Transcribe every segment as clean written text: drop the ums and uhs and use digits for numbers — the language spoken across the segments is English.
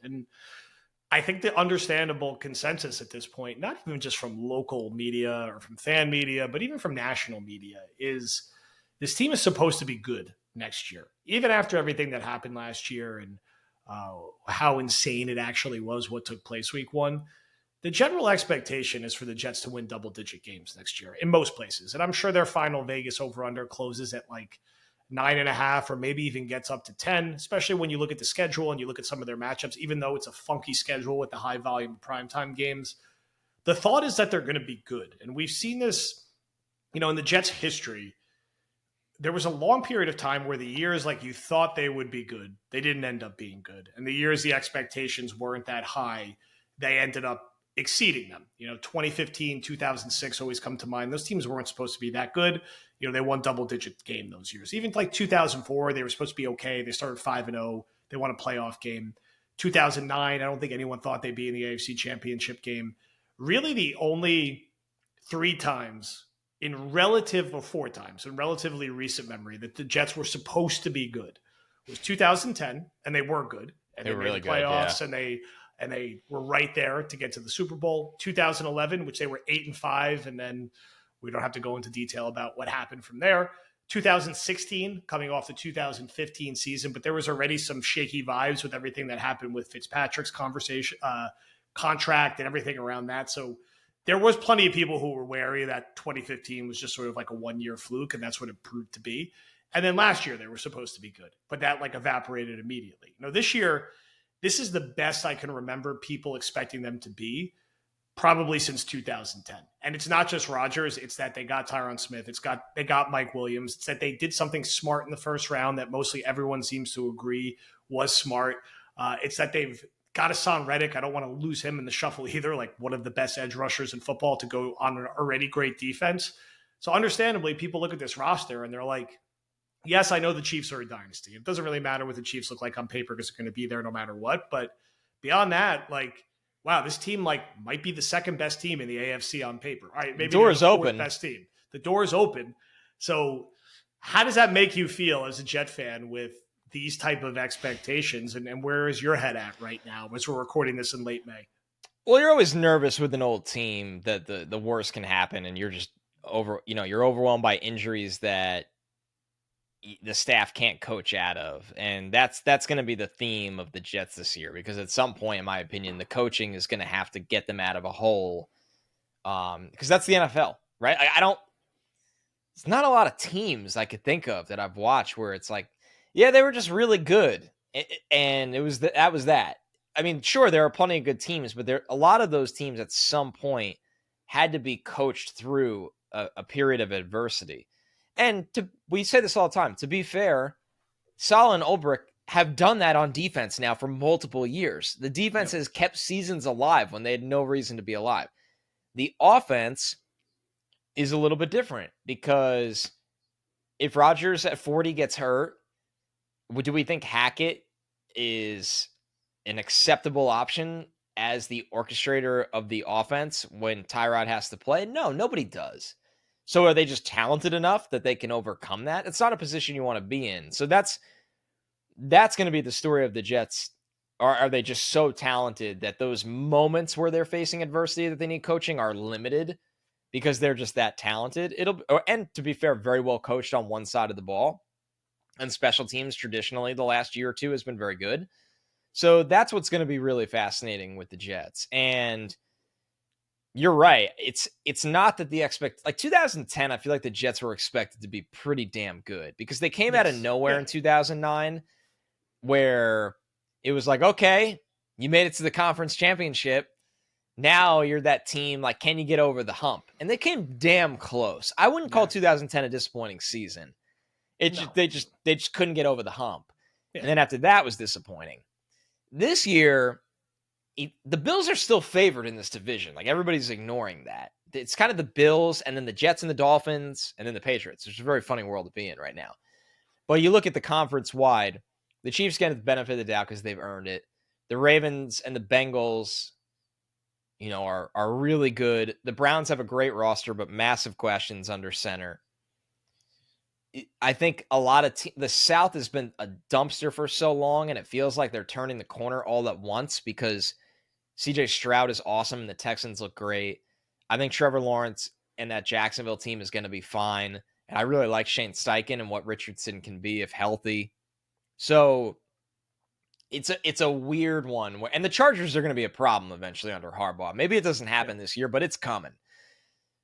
And I think the understandable consensus at this point, not even just from local media or from fan media, but even from national media, is this team is supposed to be good next year, even after everything that happened last year and how insane it actually was what took place week one. The general expectation is for the Jets to win double-digit games next year in most places. And I'm sure their final Vegas over-under closes at like 9.5 or maybe even gets up to 10, especially when you look at the schedule and you look at some of their matchups, even though it's a funky schedule with the high volume of primetime games. The thought is that they're going to be good. And we've seen this, in the Jets' history. There was a long period of time where the years like you thought they would be good, they didn't end up being good. And the years the expectations weren't that high, they ended up exceeding them. 2015, 2006 always come to mind. Those teams weren't supposed to be that good. They won double-digit game those years. Even like 2004, they were supposed to be okay. They started 5-0. They won a playoff game. 2009, I don't think anyone thought they'd be in the AFC Championship game. Really the only 3 times in relatively recent memory that the Jets were supposed to be good. It was 2010, and they were good. And they were really good, playoffs, and they were right there to get to the Super Bowl. 2011, which they were 8-5, and then we don't have to go into detail about what happened from there. 2016, coming off the 2015 season, but there was already some shaky vibes with everything that happened with Fitzpatrick's contract and everything around that. So there was plenty of people who were wary that 2015 was just sort of like a one-year fluke, and that's what it proved to be. And then last year they were supposed to be good, but that like evaporated immediately. This year, this is the best I can remember people expecting them to be probably since 2010. And it's not just Rodgers. It's that they got Tyron Smith. They got Mike Williams. It's that they did something smart in the first round that mostly everyone seems to agree was smart. It's that they've got Hassan Reddick. I don't want to lose him in the shuffle either, like one of the best edge rushers in football to go on an already great defense. So understandably, people look at this roster and they're like, yes, I know the Chiefs are a dynasty. It doesn't really matter what the Chiefs look like on paper because they're going to be there no matter what. But beyond that, like, wow, this team like might be the second best team in the AFC on paper. All right, maybe the door is open. Best team. The door is open. So how does that make you feel as a Jet fan with these type of expectations? And where is your head at right now as we're recording this in late May? Well, you're always nervous with an old team that the worst can happen, and you're just you're overwhelmed by injuries that the staff can't coach out of. And that's going to be the theme of the Jets this year, because at some point, in my opinion, the coaching is going to have to get them out of a hole. Because that's the NFL, right? It's not a lot of teams I could think of that I've watched where it's like, yeah, they were just really good. And that was that. I mean, sure, there are plenty of good teams, but a lot of those teams at some point had to be coached through a period of adversity. And we say this all the time. To be fair, Saleh and Ulbrich have done that on defense now for multiple years. The defense has kept seasons alive when they had no reason to be alive. The offense is a little bit different, because if Rodgers at 40 gets hurt, do we think Hackett is an acceptable option as the orchestrator of the offense when Tyrod has to play? No, nobody does. So are they just talented enough that they can overcome that? It's not a position you want to be in. So that's going to be the story of the Jets. Or are they just so talented that those moments where they're facing adversity that they need coaching are limited because they're just that talented? And to be fair, very well coached on one side of the ball. And special teams traditionally the last year or two has been very good. So that's what's going to be really fascinating with the Jets. And you're right. It's not that like 2010, I feel like the Jets were expected to be pretty damn good because they came out of nowhere in 2009, where it was like, okay, you made it to the conference championship. Now you're that team. Like, can you get over the hump? And they came damn close. I wouldn't call 2010 a disappointing season. They just couldn't get over the hump. Yeah. And then after that was disappointing. This year, the Bills are still favored in this division. Like, everybody's ignoring that. It's kind of the Bills and then the Jets and the Dolphins and then the Patriots. It's a very funny world to be in right now. But you look at the conference wide, the Chiefs get the benefit of the doubt because they've earned it. The Ravens and the Bengals, are really good. The Browns have a great roster, but massive questions under center. I think a lot of the South has been a dumpster for so long, and it feels like they're turning the corner all at once because CJ Stroud is awesome and the Texans look great. I think Trevor Lawrence and that Jacksonville team is going to be fine. And I really like Shane Steichen and what Richardson can be if healthy. So it's a weird one. And the Chargers are going to be a problem eventually under Harbaugh. Maybe it doesn't happen this year, but it's coming.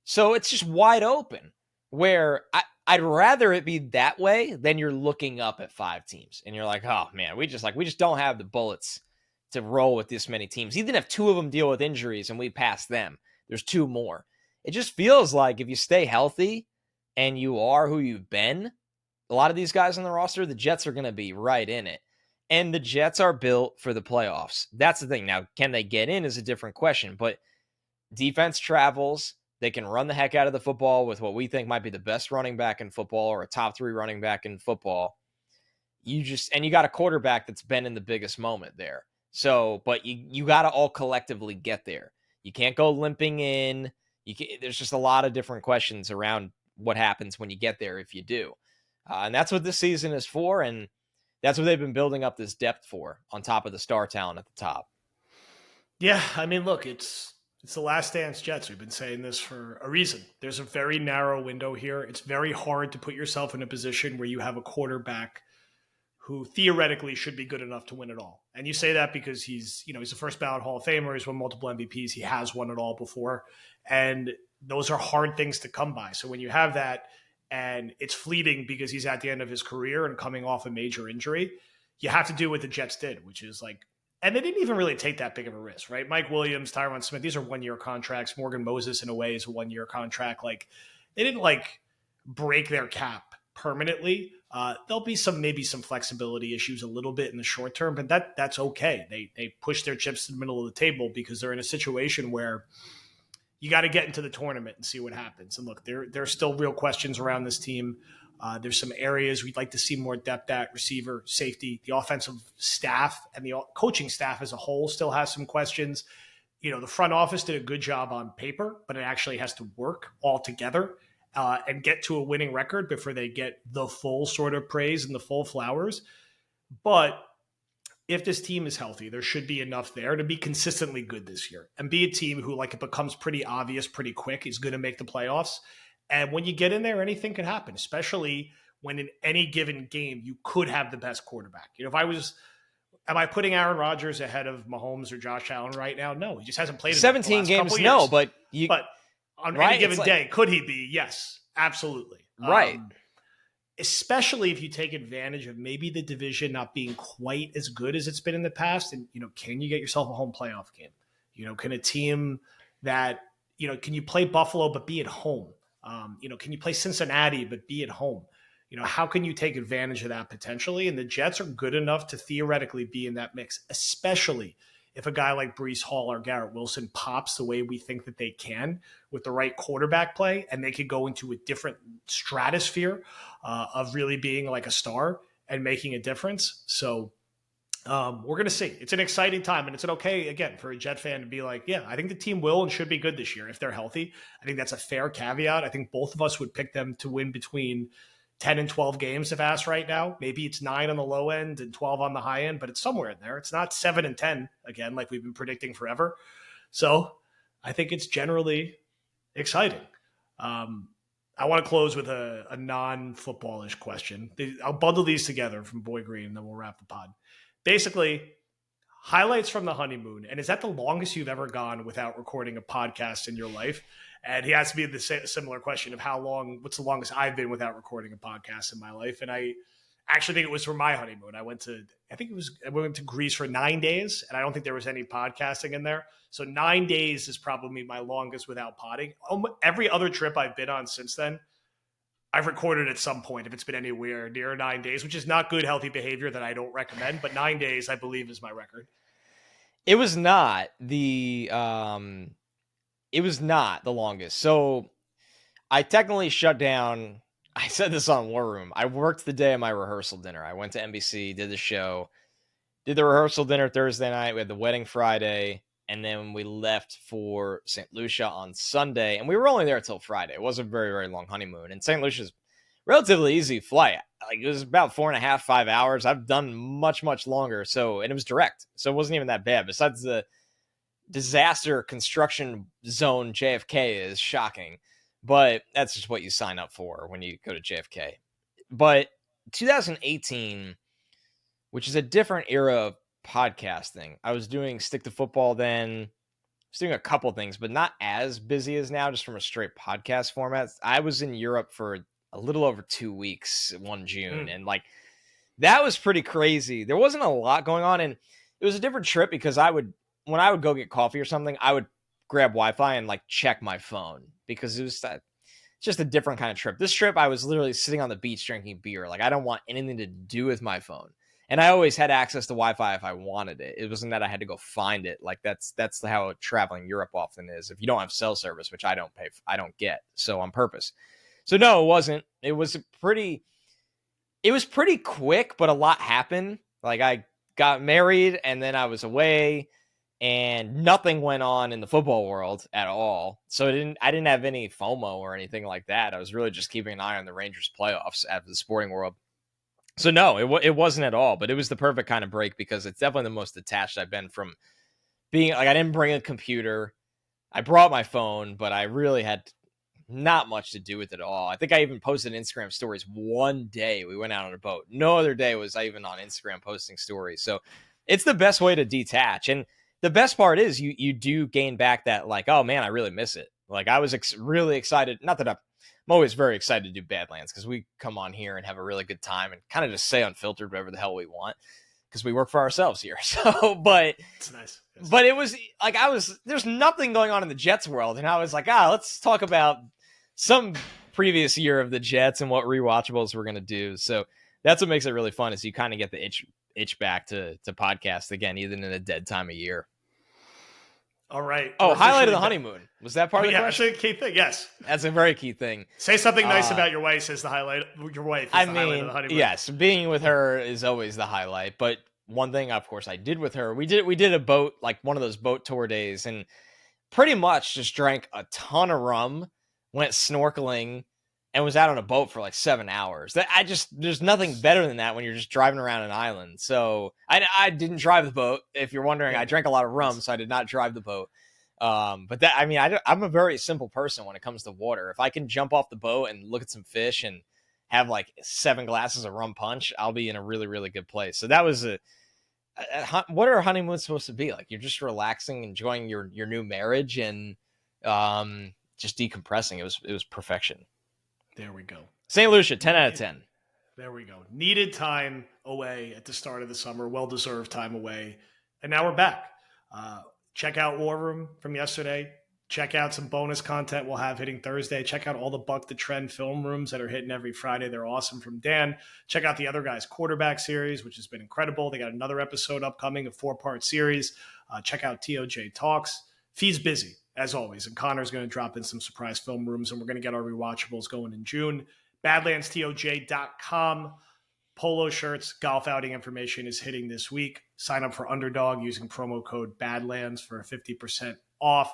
So it's just wide open where I'd rather it be that way than you're looking up at 5 teams and you're like, oh man, we just don't have the bullets to roll with this many teams. Even if 2 of them deal with injuries and we pass them, there's 2 more. It just feels like if you stay healthy and you are who you've been, a lot of these guys on the roster, the Jets are going to be right in it. And the Jets are built for the playoffs. That's the thing. Now, can they get in is a different question, but defense travels. They can run the heck out of the football with what we think might be the best running back in football or a top 3 running back in football. You got a quarterback that's been in the biggest moment there. So, but you got to all collectively get there. You can't go limping in. There's just a lot of different questions around what happens when you get there if you do. And that's what this season is for. And that's what they've been building up this depth for on top of the star talent at the top. Yeah, I mean, look, it's the last dance Jets. We've been saying this for a reason. There's a very narrow window here. It's very hard to put yourself in a position where you have a quarterback who theoretically should be good enough to win it all. And you say that because he's a first ballot Hall of Famer. He's won multiple MVPs. He has won it all before. And those are hard things to come by. So when you have that and it's fleeting because he's at the end of his career and coming off a major injury, you have to do what the Jets did, which is like, and they didn't even really take that big of a risk, right? Mike Williams, Tyron Smith, these are 1-year contracts. Morgan Moses, in a way, is a 1-year contract. Like, they didn't break their cap permanently. There'll be maybe some flexibility issues a little bit in the short term, but that's okay. They push their chips to the middle of the table because they're in a situation where you got to get into the tournament and see what happens. And look, there are still real questions around this team. There's some areas we'd like to see more depth at: receiver, safety. The offensive staff and the coaching staff as a whole still has some questions. The front office did a good job on paper, but it actually has to work all together and get to a winning record before they get the full sort of praise and the full flowers. But if this team is healthy, there should be enough there to be consistently good this year and be a team who, it becomes pretty obvious pretty quick, is going to make the playoffs. And when you get in there, anything could happen, especially when in any given game you could have the best quarterback. Am I putting Aaron Rodgers ahead of Mahomes or Josh Allen right now? No, he just hasn't played 17 games. No, but on any given day, could he be? Yes, absolutely. Right. Especially if you take advantage of maybe the division not being quite as good as it's been in the past. And, can you get yourself a home playoff game? Can a team that, can you play Buffalo but be at home? Can you play Cincinnati but be at home? How can you take advantage of that potentially? And the Jets are good enough to theoretically be in that mix, especially if a guy like Breece Hall or Garrett Wilson pops the way we think that they can with the right quarterback play, and they could go into a different stratosphere of really being like a star and making a difference. So we're going to see. It's an exciting time, and it's okay, again, for a Jet fan to be like, yeah, I think the team will and should be good this year if they're healthy. I think that's a fair caveat. I think both of us would pick them to win between 10 and 12 games if asked right now. Maybe it's 9 on the low end and 12 on the high end, but it's somewhere in there. It's not 7 and 10, again, like we've been predicting forever. So I think it's generally exciting. I want to close with a non-footballish question. I'll bundle these together from Boy Green, and then we'll wrap the pod. Basically, highlights from the honeymoon. And is that the longest you've ever gone without recording a podcast in your life? And he asked me the similar question of what's the longest I've been without recording a podcast in my life? And I actually think it was for my honeymoon. I went to Greece for 9 days, and I don't think there was any podcasting in there. So 9 days is probably my longest without podding. Every other trip I've been on since then, I've recorded at some point if it's been anywhere near 9 days, which is not good, healthy behavior that I don't recommend. But 9 days, I believe, is my record. It was not the longest. So I technically shut down. I said this on War Room. I worked the day of my rehearsal dinner. I went to NBC, did the show, did the rehearsal dinner Thursday night. We had the wedding Friday, and then we left for St. Lucia on Sunday. And we were only there until Friday. It wasn't a very, very long honeymoon. And St. Lucia's relatively easy flight. Like it was about 4.5, 5 hours. I've done much, much longer. So, and it was direct. So it wasn't even that bad. Besides the disaster construction zone JFK is shocking, but that's just what you sign up for when you go to JFK. But 2018, which is a different era of podcasting. I was doing Stick to Football then. I was doing a couple things, but not as busy as now, just from a straight podcast format. I was in Europe for a little over 2 weeks one June, and like that was pretty crazy. There wasn't a lot going on, and it was a different trip because when I would go get coffee or something, I would grab Wi-Fi and like check my phone because it was just a different kind of trip. This trip, I was literally sitting on the beach drinking beer. Like I don't want anything to do with my phone. And I always had access to Wi-Fi if I wanted it. It wasn't that I had to go find it. Like that's how traveling Europe often is. If you don't have cell service, which I don't get. So on purpose. So no, it wasn't. It was pretty quick, but a lot happened. Like I got married and then I was away and nothing went on in the football world at all. So I didn't have any FOMO or anything like that. I was really just keeping an eye on the Rangers playoffs at the sporting world. So no, it wasn't at all, but it was the perfect kind of break because it's definitely the most detached I've been from being like, I didn't bring a computer. I brought my phone, but I really had not much to do with it at all. I think I even posted Instagram stories one day. We went out on a boat. No other day was I even on Instagram posting stories. So it's the best way to detach. And the best part is you do gain back that like, oh man, I really miss it. Like I was really excited. Not that I'm always very excited to do Badlands because we come on here and have a really good time and kind of just say unfiltered whatever the hell we want because we work for ourselves here. So, but it's nice. Yes. But it was like there's nothing going on in the Jets world, and I was like, let's talk about some previous year of the Jets and what rewatchables we're gonna do. So that's what makes it really fun is you kind of get the itch back to podcast again, even in a dead time of year. All right. Oh, highlight of the honeymoon. Was that part of the question? Actually a key thing. Yes. That's a very key thing. Say something nice about your wife is the highlight. Your wife is the highlight of the honeymoon. Yes, being with her is always the highlight. But one thing, of course, I did with her, we did a boat, like one of those boat tour days, and pretty much just drank a ton of rum, went snorkeling, and was out on a boat for like 7 hours. There's nothing better than that when you're just driving around an island. So I didn't drive the boat. If you're wondering, I drank a lot of rum, so I did not drive the boat. But that, I mean, I'm a very simple person when it comes to water. If I can jump off the boat and look at some fish and have like 7 glasses of rum punch, I'll be in a really, really good place. So that was what are honeymoons supposed to be like? You're just relaxing, enjoying your new marriage, and just decompressing. It was perfection. There we go. St. Lucia, 10 out of 10. There we go. Needed time away at the start of the summer. Well-deserved time away. And now we're back. Check out War Room from yesterday. Check out some bonus content we'll have hitting Thursday. Check out all the Buck the Trend film rooms that are hitting every Friday. They're awesome from Dan. Check out the other guys' quarterback series, which has been incredible. They got another episode upcoming, a 4-part series. Check out TOJ Talks. Fee's busy, as always, and Connor's going to drop in some surprise film rooms, and we're going to get our rewatchables going in June. BadlandsTOJ.com. Polo shirts, golf outing information is hitting this week. Sign up for Underdog using promo code Badlands for 50% off.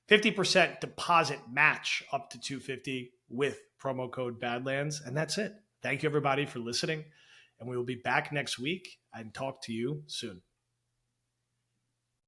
50% deposit match up to $250 with promo code Badlands. And that's it. Thank you, everybody, for listening. And we will be back next week and talk to you soon.